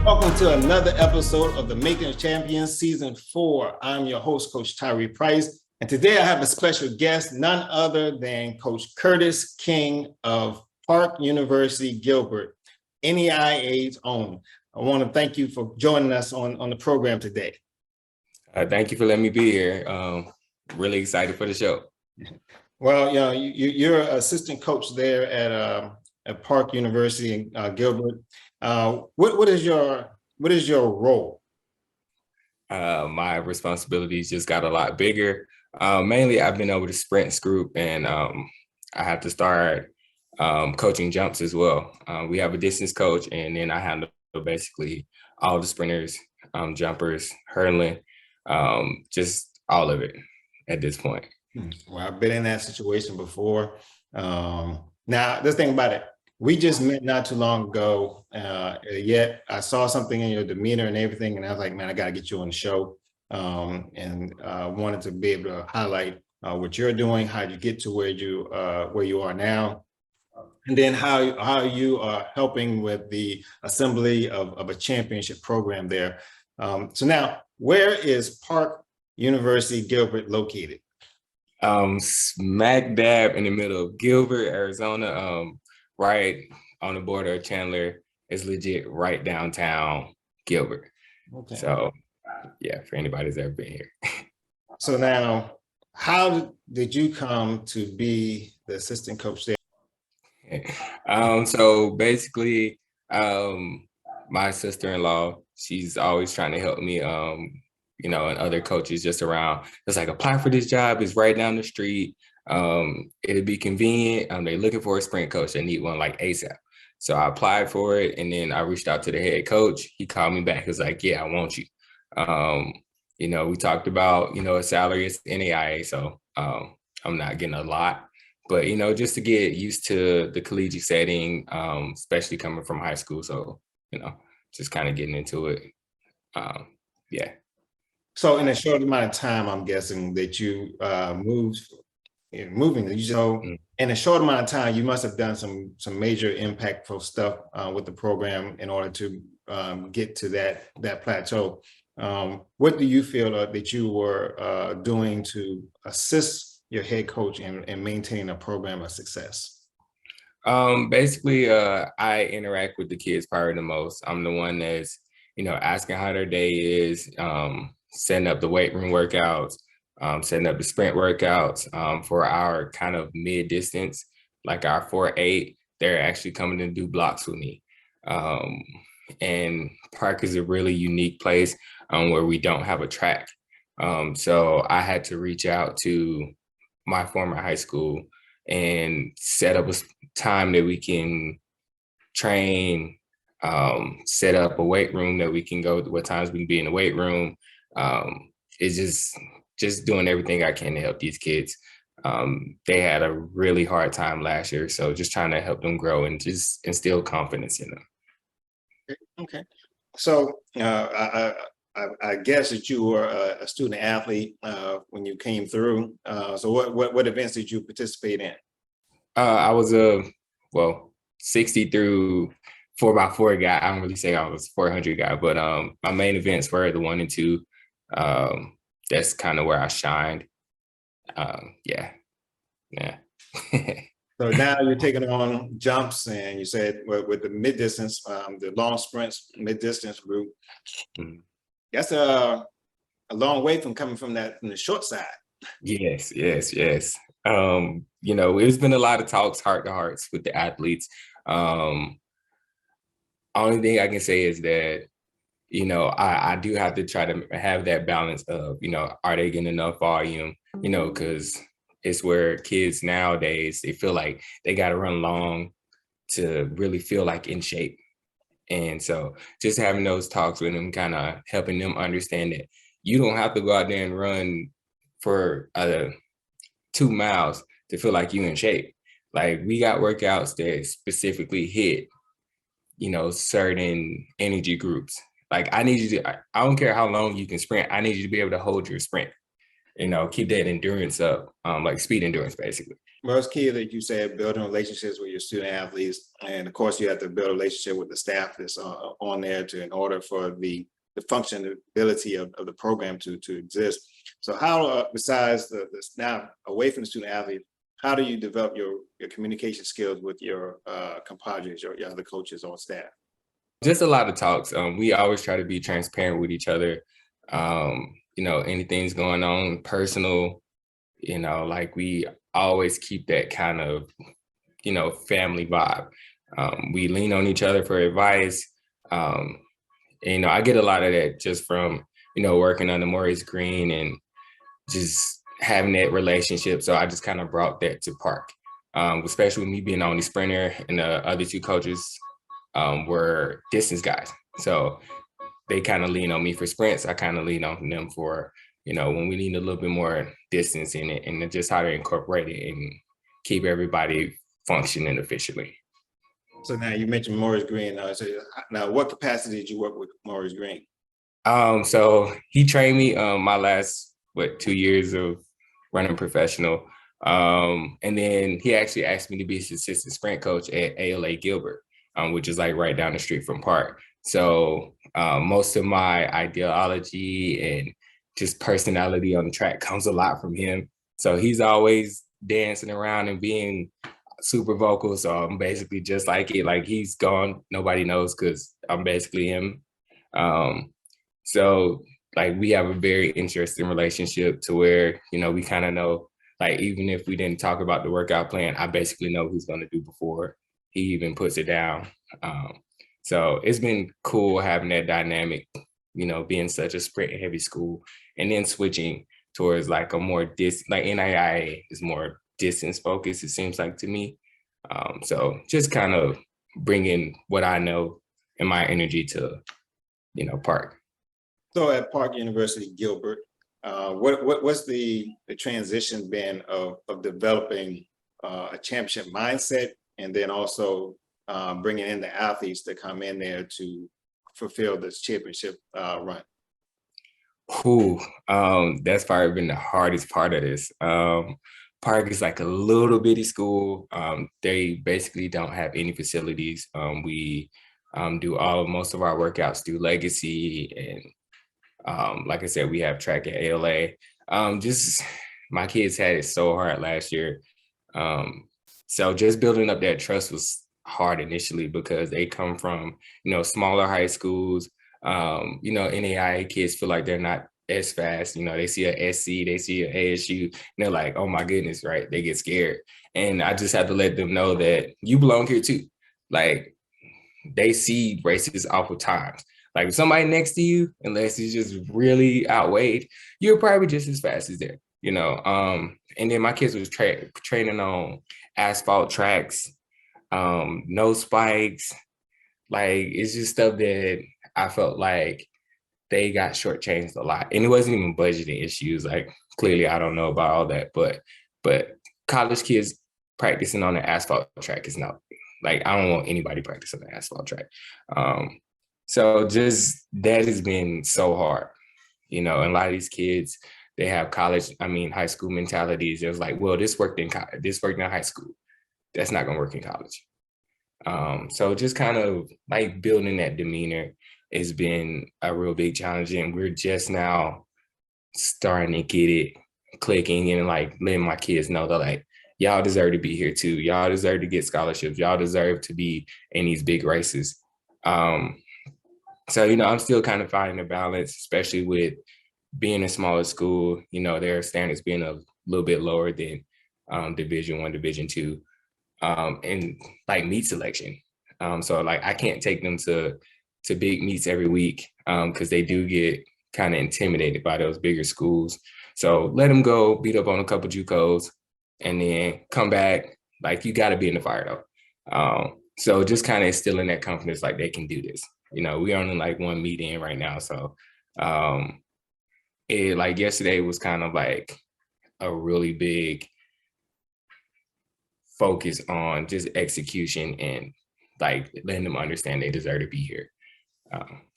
Welcome to another episode of the Making Champions Season 4. I'm your host, Coach Tyree Price, and today I have a special guest, none other than Coach Curtis King of Park University Gilbert, NEIA's own. I want to thank you for joining us on the program today. Thank you for letting me be here. Really excited for the show. Well, you know, you're an assistant coach there at Park University in Gilbert. What is your role? My responsibilities just got a lot bigger. Mainly, I've been over the sprints group, and I have to start coaching jumps as well. We have a distance coach, and then I handle basically all the sprinters, jumpers, hurdling, just all of it at this point. Well, I've been in that situation before. Now, this thing about it, we just met not too long ago, yet I saw something in your demeanor and everything, and I was like, man, I got to get you on the show, and wanted to be able to highlight what you're doing, how you get to where you are now, and then how you are helping with the assembly of a championship program there. So now, where is Park University Gilbert located? Smack dab in the middle of Gilbert, Arizona, right on the border of Chandler. Is legit right downtown Gilbert. Okay. So yeah, for anybody who's ever been here. So now, how did you come to be the assistant coach there? So basically, my sister-in-law, she's always trying to help me, you know, and other coaches just around. It's like, apply for this job. It's right down the street. It'll be convenient. They're looking for a sprint coach. They need one like ASAP. So I applied for it, and then I reached out to the head coach. He called me back. He was like, yeah, I want you. You know, we talked about, you know, a salary is NAIA, so I'm not getting a lot. But, you know, just to get used to the collegiate setting, especially coming from high school. So, you know, just kind of getting into it. Yeah. So in a short amount of time, I'm guessing that you moving, you know, in a short amount of time, you must have done some major impactful stuff with the program in order to get to that plateau. What do you feel that you were doing to assist your head coach in maintaining a program of success? Basically, I interact with the kids probably the most. I'm the one that's, you know, asking how their day is, setting up the weight room workouts, setting up the sprint workouts for our kind of mid-distance, like our 4-8. They're actually coming to do blocks with me. And Park is a really unique place where we don't have a track. So I had to reach out to my former high school and set up a time that we can train, set up a weight room that we can go, what times we can be in the weight room. It's just doing everything I can to help these kids. They had a really hard time last year, so just trying to help them grow and just instill confidence in them. Okay. So I guess that you were a student athlete when you came through. So what events did you participate in? I was a 60 through 4x4 guy. I don't really say I was 400 guy, but my main events were the 1 and 2. That's kind of where I shined. Yeah. So So now you're taking on jumps, and you said with the mid distance, the long sprints, mid distance route. Mhm. That's a long way from coming from the short side. Yes, yes, yes. It's been a lot of talks, heart to hearts with the athletes. Um, Only thing I can say is that, I do have to try to have that balance of, are they getting enough volume? Because it's where kids nowadays, they feel like they got to run long to really feel like in shape. And so just having those talks with them, kind of helping them understand that you don't have to go out there and run for 2 miles to feel like you in shape. Like, we got workouts that specifically hit, certain energy groups. Like, I need you to, I don't care how long you can sprint. I need you to be able to hold your sprint, keep that endurance up, like speed endurance, basically. Well, it's key that you said building relationships with your student athletes, and of course, you have to build a relationship with the staff that's on there in order for the functionality of the program to exist. So, how besides the now away from the student athlete, how do you develop your communication skills with your compadres, your other coaches on staff? Just a lot of talks. We always try to be transparent with each other. Anything's going on personal, like we always keep that kind of, family vibe. We lean on each other for advice. Um, I get a lot of that just from, working under Maurice Green and just having that relationship. So I just kind of brought that to Park, especially me being the only sprinter, and the other two coaches were distance guys. So they kind of lean on me for sprints. I kind of lean on them for, when we need a little bit more distance in it, and just how to incorporate it and keep everybody functioning efficiently. So now you mentioned Maurice Green. So now, what capacity did you work with Maurice Green? So he trained me my last 2 years of running professional. And then he actually asked me to be his assistant sprint coach at ALA Gilbert, which is like right down the street from Park. So most of my ideology and just personality on the track comes a lot from him. So he's always dancing around and being super vocal. So I'm basically just like it. Like, he's gone, nobody knows, because I'm basically him. Um, so like, we have a very interesting relationship to where, we kind of know, like, even if we didn't talk about the workout plan, I basically know who's going to do before he even puts it down. So it's been cool having that dynamic, being such a sprint heavy school, and then switching towards like a more like NAIA is more distance focused, it seems like to me. So just kind of bringing what I know and my energy to, Park. So at Park University Gilbert, what's the transition been of developing a championship mindset, and then also bringing in the athletes to come in there to fulfill this championship run? That's probably been the hardest part of this. Park is like a little bitty school. They basically don't have any facilities. We do most of our workouts through Legacy, and like I said, we have track at ALA. Just my kids had it so hard last year. So just building up that trust was hard initially, because they come from, smaller high schools. NAIA kids feel like they're not as fast. They see a SC, they see an ASU, and they're like, oh my goodness, right? They get scared. And I just have to let them know that you belong here too. Like, they see races awful times. Like, if somebody next to you, unless he's just really outweighed, you're probably just as fast as them, And then my kids was training on asphalt tracks, no spikes. Like, it's just stuff that I felt like they got shortchanged a lot. And it wasn't even budgeting issues. Like, clearly I don't know about all that, but college kids practicing on the asphalt track is not, like, I don't want anybody practicing on the asphalt track. So just that has been so hard, and a lot of these kids, they have high school mentalities. It was like, well, this worked in high school. That's not gonna work in college. So just kind of like building that demeanor has been a real big challenge, and we're just now starting to get it clicking, and like letting my kids know that, like, y'all deserve to be here too. Y'all deserve to get scholarships. Y'all deserve to be in these big races. So, I'm still kind of finding a balance, especially with being a smaller school. Their standards being a little bit lower than Division I, Division II, and like meet selection. So like I can't take them to big meets every week because they do get kind of intimidated by those bigger schools. So let them go beat up on a couple JUCOs and then come back. Like, you got to be in the fire though. So just kind of instilling that confidence, like they can do this. We only like one meeting right now. So it, like, yesterday was kind of like a really big focus on just execution and like letting them understand they deserve to be here.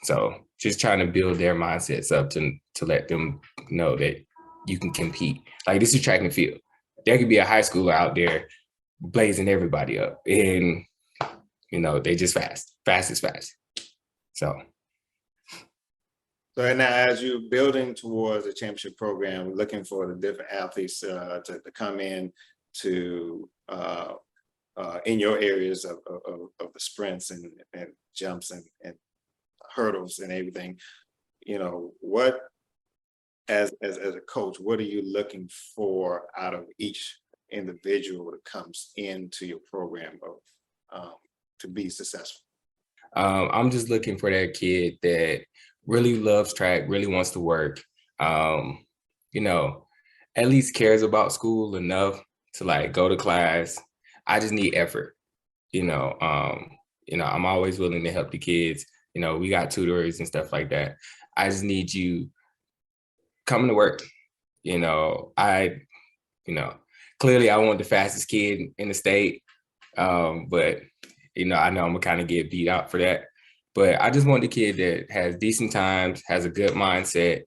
So just trying to build their mindsets up to let them know that you can compete. Like, this is track and field. There could be a high schooler out there blazing everybody up, and they just fast is fast. So now, as you're building towards a championship program, looking for the different athletes to come in to in your areas of the sprints and jumps and hurdles and everything, what, as a coach, what are you looking for out of each individual that comes into your program to be successful? I'm just looking for that kid that really loves track, really wants to work, at least cares about school enough to like go to class. I just need effort. I'm always willing to help the kids. We got tutors and stuff like that. I just need you coming to work. Clearly I want the fastest kid in the state. But I know I'm gonna kind of get beat out for that. But I just want the kid that has decent times, has a good mindset,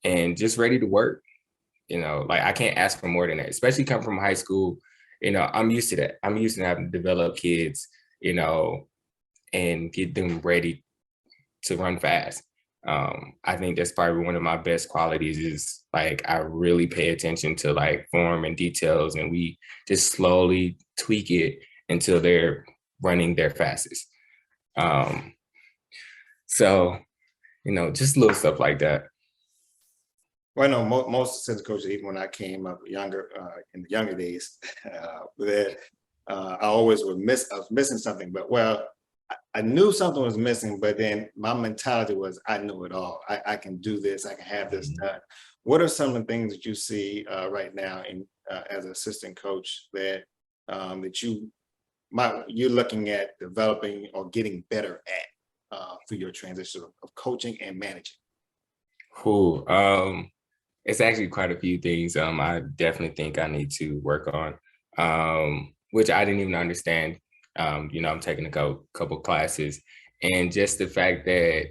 and just ready to work. Like, I can't ask for more than that, especially coming from high school. I'm used to that. I'm used to having to develop kids, and get them ready to run fast. I think that's probably one of my best qualities is like I really pay attention to like form and details, and we just slowly tweak it until they're running their fastest. So, just little stuff like that. Well, I know most assistant coaches, even when I came up younger, in the younger days, that I always I was missing something. But I knew something was missing, but then my mentality was, I know it all. I can do this. I can have this done. What are some of the things that you see right now in as an assistant coach that you're looking at developing or getting better at through your transition of coaching and managing? Cool. It's actually quite a few things I definitely think I need to work on, which I didn't even understand. I'm taking a couple classes, and just the fact that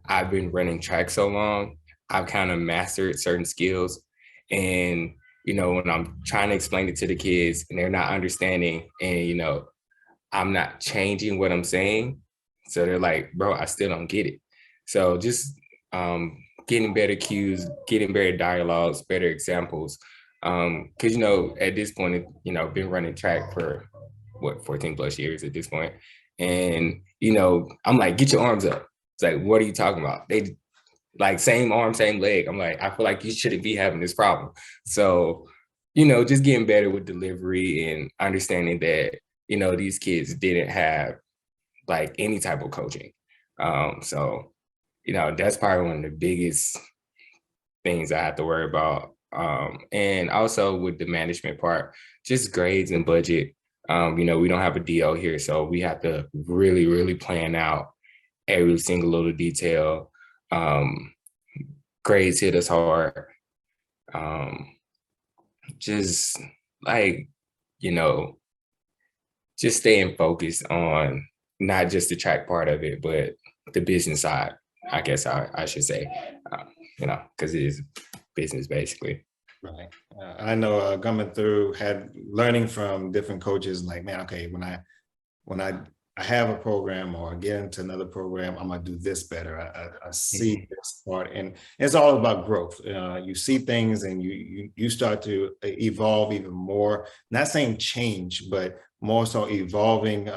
I've been running track so long, I've kind of mastered certain skills. And, when I'm trying to explain it to the kids and they're not understanding, and, I'm not changing what I'm saying. So they're like, bro, I still don't get it. So just getting better cues, getting better dialogues, better examples. Because, at this point, been running track for 14 plus years at this point. And, I'm like, get your arms up. It's like, what are you talking about? They like same arm, same leg. I'm like, I feel like you shouldn't be having this problem. So, just getting better with delivery and understanding that, these kids didn't have like any type of coaching. So, that's probably one of the biggest things I have to worry about. And also with the management part, just grades and budget. We don't have a DO here, so we have to really, really plan out every single little detail. Grades hit us hard. Just like, just staying focused on not just the track part of it, but the business side, I guess I should say, because it is business basically. Right. I know coming through, learning from different coaches, like, man, okay, when I I have a program or I get into another program, I'm gonna do this better. I see Mhm. this part, and it's all about growth. You see things, and you start to evolve even more. Not saying change, but more so evolving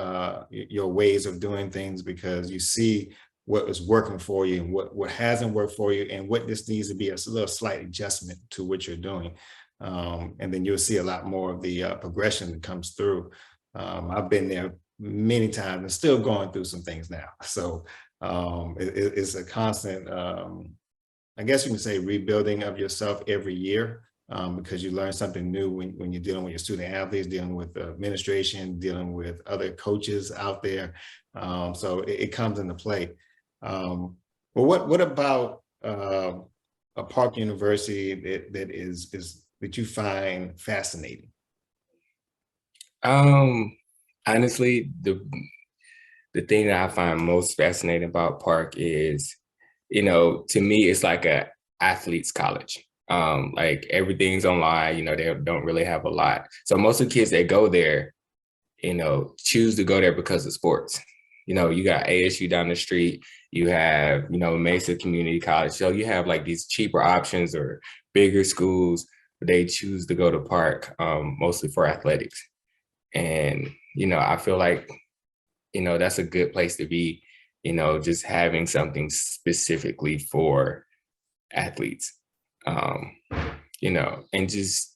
your ways of doing things, because you see what is working for you and what hasn't worked for you, and what this needs to be a little slight adjustment to what you're doing. And then you'll see a lot more of the progression that comes through. I've been there many times and still going through some things now. So it's a constant, I guess you can say, rebuilding of yourself every year, because you learn something new when you're dealing with your student athletes, dealing with administration, dealing with other coaches out there. So it comes into play. But what about a Park University that that you find fascinating? Um, Honestly, the thing that I find most fascinating about Park is, to me, it's like a athlete's college. Like everything's online, they don't really have a lot. So most of the kids that go there, choose to go there because of sports. You got ASU down the street, you have, Mesa Community College. So you have like these cheaper options or bigger schools, but they choose to go to Park, mostly for athletics. And, I feel like, that's a good place to be, just having something specifically for athletes, um, and just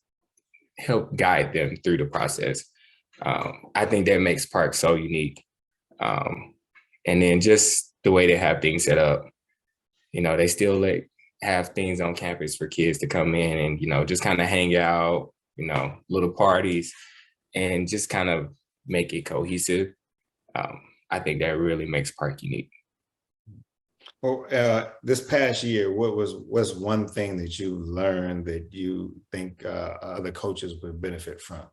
help guide them through the process. I think that makes Park so unique. Um, and then just the way they have things set up, they still have things on campus for kids to come in and, just kind of hang out, little parties, and just kind of make it cohesive. Um, I think that really makes Park unique. Well, this past year, what's one thing that you learned that you think other coaches would benefit from?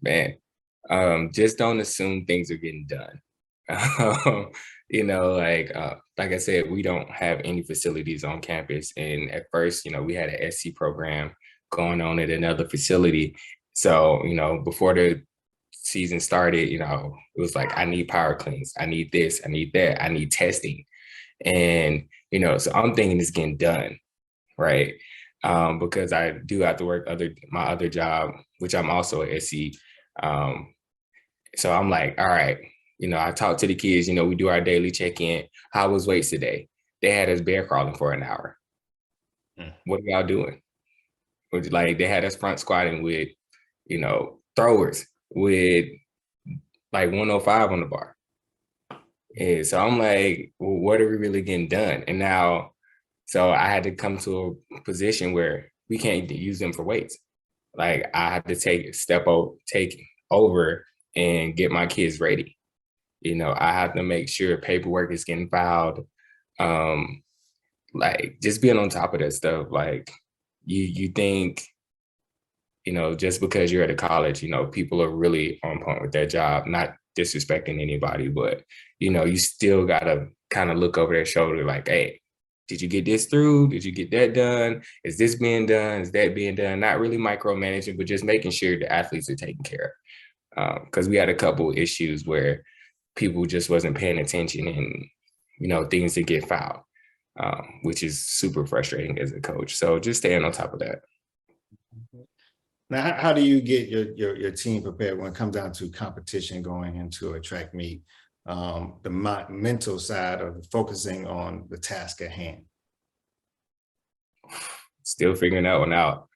Man, just don't assume things are getting done. Like I said, we don't have any facilities on campus, and at first, we had an SC program going on at another facility. So, before the season started, it was like, I need power cleans, I need this, I need that, I need testing. And, so I'm thinking it's getting done, right? Because I do have to work my other job, which I'm also a SC. Um, so I'm like, all right, I talk to the kids, we do our daily check-in. How was weights today? They had us bear crawling for an hour. Mm. What are y'all doing? Like they had us front squatting with, throwers with like 105 on the bar. And so I'm like, well, what are we really getting done? And now, so I had to come to a position where we can't use them for weights. Like I had to take over and get my kids ready. I have to make sure paperwork is getting filed. Um, like just being on top of that stuff. Like you think, just because you're at a college, people are really on point with their job, not disrespecting anybody, but you still gotta kind of look over their shoulder like, hey, did you get this through? Did you get that done? Is this being done? Is that being done? Not really micromanaging, but just making sure the athletes are taken care of. Because we had a couple issues where people just wasn't paying attention and, things that get fouled, which is super frustrating as a coach. So just staying on top of that. Now, how do you get your team prepared when it comes down to competition going into a track meet? The mental side of focusing on the task at hand. Still figuring that one out.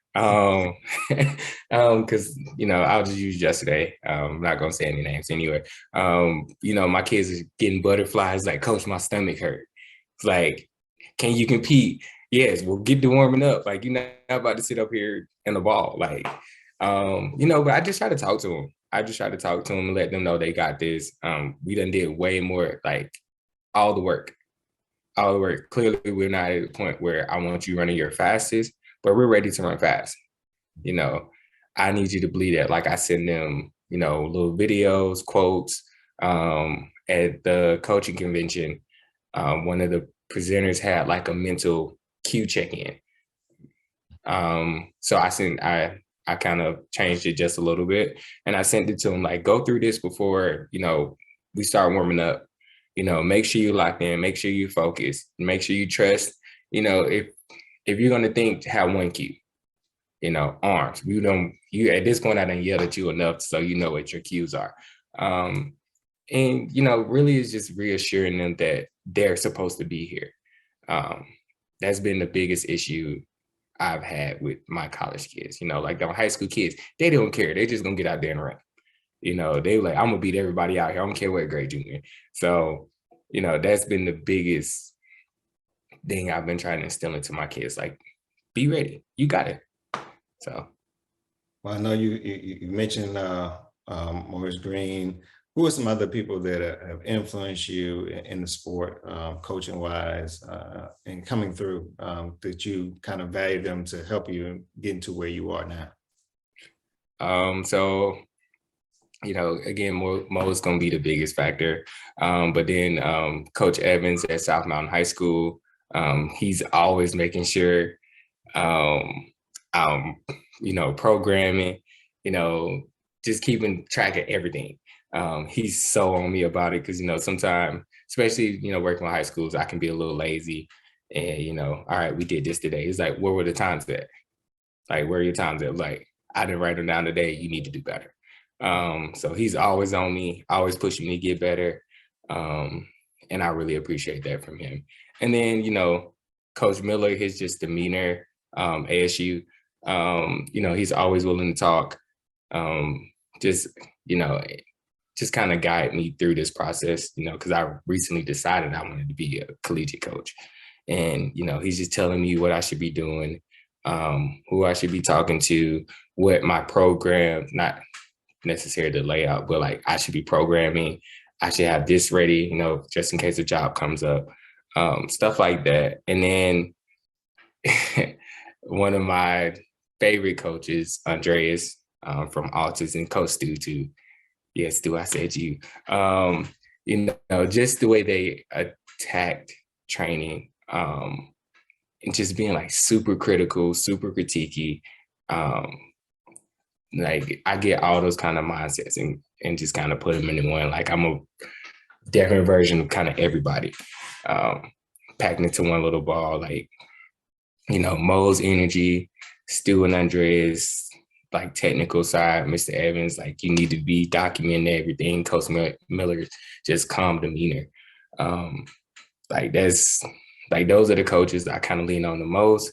Because I'll just use yesterday. I'm not gonna say any names anyway. My kids are getting butterflies. Like, Coach, my stomach hurt. It's like, can you compete? Yes, we'll get to warming up. Like, you're not about to sit up here in the ball. Like, but I just try to talk to them. I just try to talk to them and let them know they got this. We done did way more, like all the work. All the work. Clearly, we're not at a point where I want you running your fastest, but we're ready to run fast. I need you to bleed it. Like I send them, little videos, quotes. At the coaching convention, one of the presenters had like a mental cue check-in. So I I kind of changed it just a little bit. And I sent it to him, like, go through this before, we start warming up. Make sure you lock in, make sure you focus, make sure you trust, if you're gonna think, have one cue, arms. You at this point I done yelled at you enough so you know what your cues are. And really is just reassuring them that they're supposed to be here. That's been the biggest issue I've had with my college kids. Like the high school kids, they don't care. They just gonna get out there and run. They like, I'm gonna beat everybody out here. I don't care what grade you're in. So, that's been the biggest thing I've been trying to instill into my kids. Like, be ready. You got it. So. Well, I know you mentioned Maurice Green. Who are some other people that have influenced you in the sport, coaching wise, and coming through, that you kind of value them to help you get into where you are now? So, again, Mo is going to be the biggest factor. But then Coach Evans at South Mountain High School, he's always making sure I'm, programming, just keeping track of everything. He's so on me about it because, sometimes, especially, working with high schools, I can be a little lazy and, all right, we did this today. It's like, where were the times at? Like, where are your times at? Like, I didn't write them down today. You need to do better. So he's always on me, always pushing me to get better. And I really appreciate that from him. And then, Coach Miller, his just demeanor, ASU, he's always willing to talk. Just kind of guide me through this process, because I recently decided I wanted to be a collegiate coach. And, he's just telling me what I should be doing, who I should be talking to, what my program, not necessarily the layout, but like I should be programming. I should have this ready, just in case a job comes up, stuff like that. And then one of my favorite coaches, Andreas, from Altus, and Coach Stu too. Yes, Stu, I said you. Just the way they attacked training, and just being like super critical, super critiquey. Like I get all those kind of mindsets and just kind of put them into one. Like I'm a different version of kind of everybody, packed into one little ball. Like, Mo's energy, Stu and Andreas, like technical side, Mr. Evans, like you need to be documenting everything. Coach Miller, just calm demeanor. Like those are the coaches I kind of lean on the most.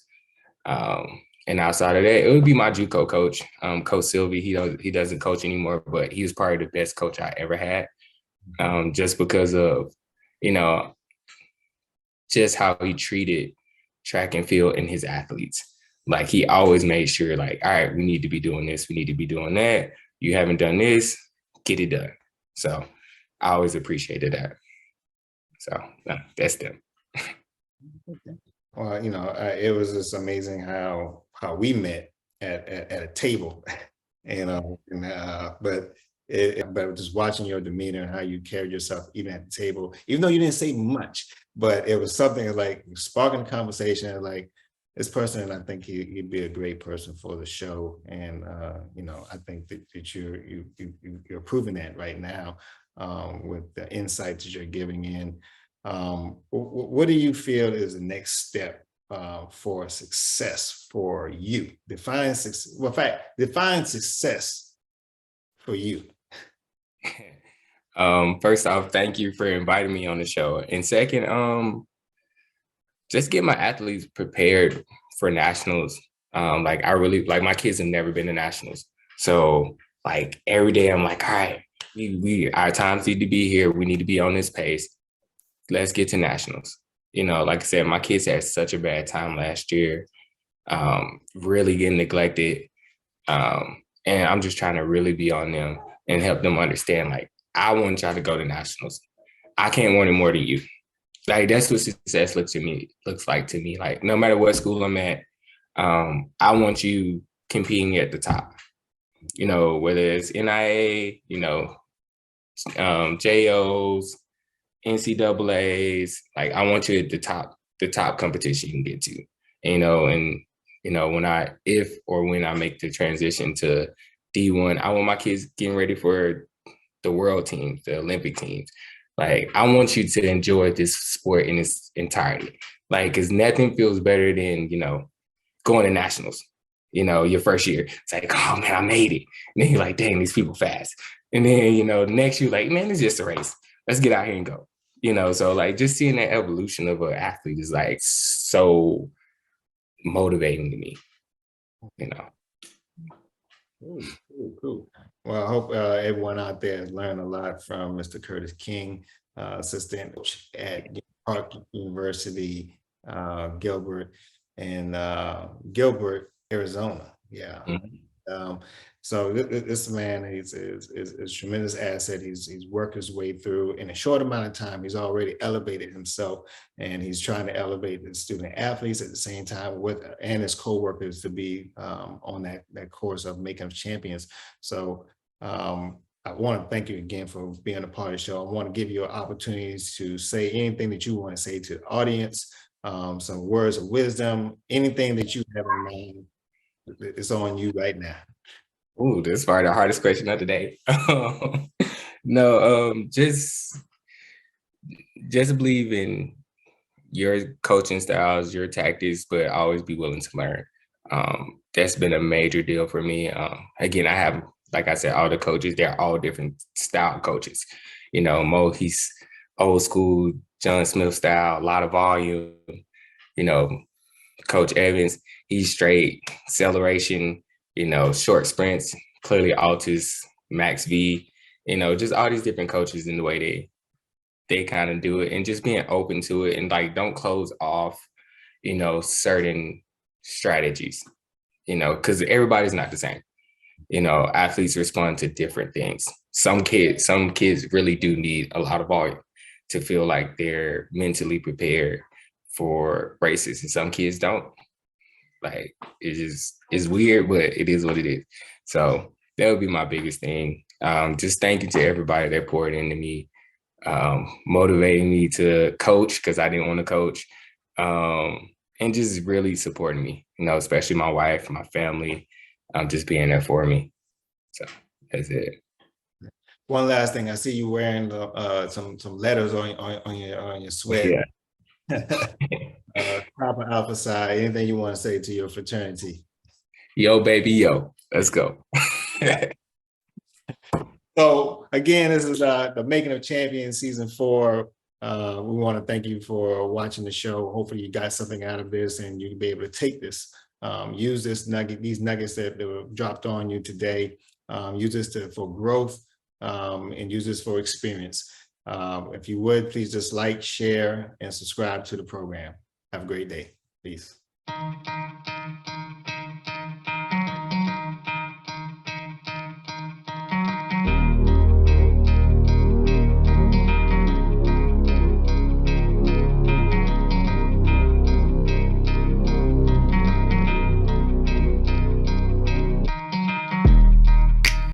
And outside of that, it would be my JUCO coach, Coach Sylvie. He doesn't coach anymore, but he was probably the best coach I ever had, just because of, just how he treated track and field and his athletes. Like he always made sure, like, all right, we need to be doing this, we need to be doing that. You haven't done this, get it done. So I always appreciated that. So that's them. Well, it was just amazing how we met at a table, but just watching your demeanor and how you carried yourself even at the table, even though you didn't say much, but it was something like sparking a conversation, like this person, I think he'd be a great person for the show. And, I think that you're proving that right now with the insights that you're giving in. What do you feel is the next step for success for you? Define success. Well, in fact, define success for you. First off, thank you for inviting me on the show. And second, just get my athletes prepared for nationals. Like I really, like my kids have never been to nationals. So like every day I'm like, all right, our times need to be here. We need to be on this pace. Let's get to nationals. Like I said, my kids had such a bad time last year, really getting neglected. And I'm just trying to really be on them and help them understand, like, I want y'all to go to nationals. I can't want it more than you. Like, that's what success looks like to me. Like, no matter what school I'm at, I want you competing at the top. Whether it's NIA, JOs, NCAAs, like I want you at the top competition you can get to, and if or when I make the transition to D1, I want my kids getting ready for the world teams, the Olympic teams. Like, I want you to enjoy this sport in its entirety. Like, because nothing feels better than, going to nationals, your first year. It's like, oh man, I made it. And then you're like, dang, these people fast. And then, next you're like, man, it's just a race. Let's get out here and go. So like just seeing that evolution of an athlete is like so motivating to me, Cool. Well, I hope everyone out there has learned a lot from Mr. Curtis King, assistant coach at Park University Gilbert in Gilbert, Arizona. Yeah. Mm-hmm. So this man is a tremendous asset. He's worked his way through in a short amount of time. He's already elevated himself, and he's trying to elevate the student athletes at the same time and his co-workers to be on that course of making us champions. So I want to thank you again for being a part of the show. I want to give you an opportunity to say anything that you want to say to the audience, some words of wisdom, anything that you have in mind. It's on you right now. Ooh, this is probably the hardest question of the day. No, just believe in your coaching styles, your tactics, but always be willing to learn. That's been a major deal for me. Again, I have, like I said, all the coaches, they're all different style coaches. Mo, he's old school, John Smith style, a lot of volume. Coach Evans, he's straight acceleration, short sprints, clearly Altus, Max V, just all these different coaches in the way they kind of do it, and just being open to it, and like don't close off, certain strategies, because everybody's not the same. Athletes respond to different things. Some kids really do need a lot of volume to feel like they're mentally prepared for races, and some kids don't. Like, it's weird, but it is what it is. So that would be my biggest thing. Just thank you to everybody that poured into me, motivating me to coach because I didn't want to coach, and just really supporting me, especially my wife, my family, just being there for me. So that's it. One last thing, I see you wearing some letters on your sweat. Yeah. Proper Alpha Psi. Anything you want to say to your fraternity? Yo, baby, yo, let's go. So again, this is the Making of Champions season 4. We want to thank you for watching the show. Hopefully you got something out of this and you'll be able to take this, use these nuggets that were dropped on you today, use this for growth, and use this for experience. If you would, please just like, share, and subscribe to the program. Have a great day. Peace.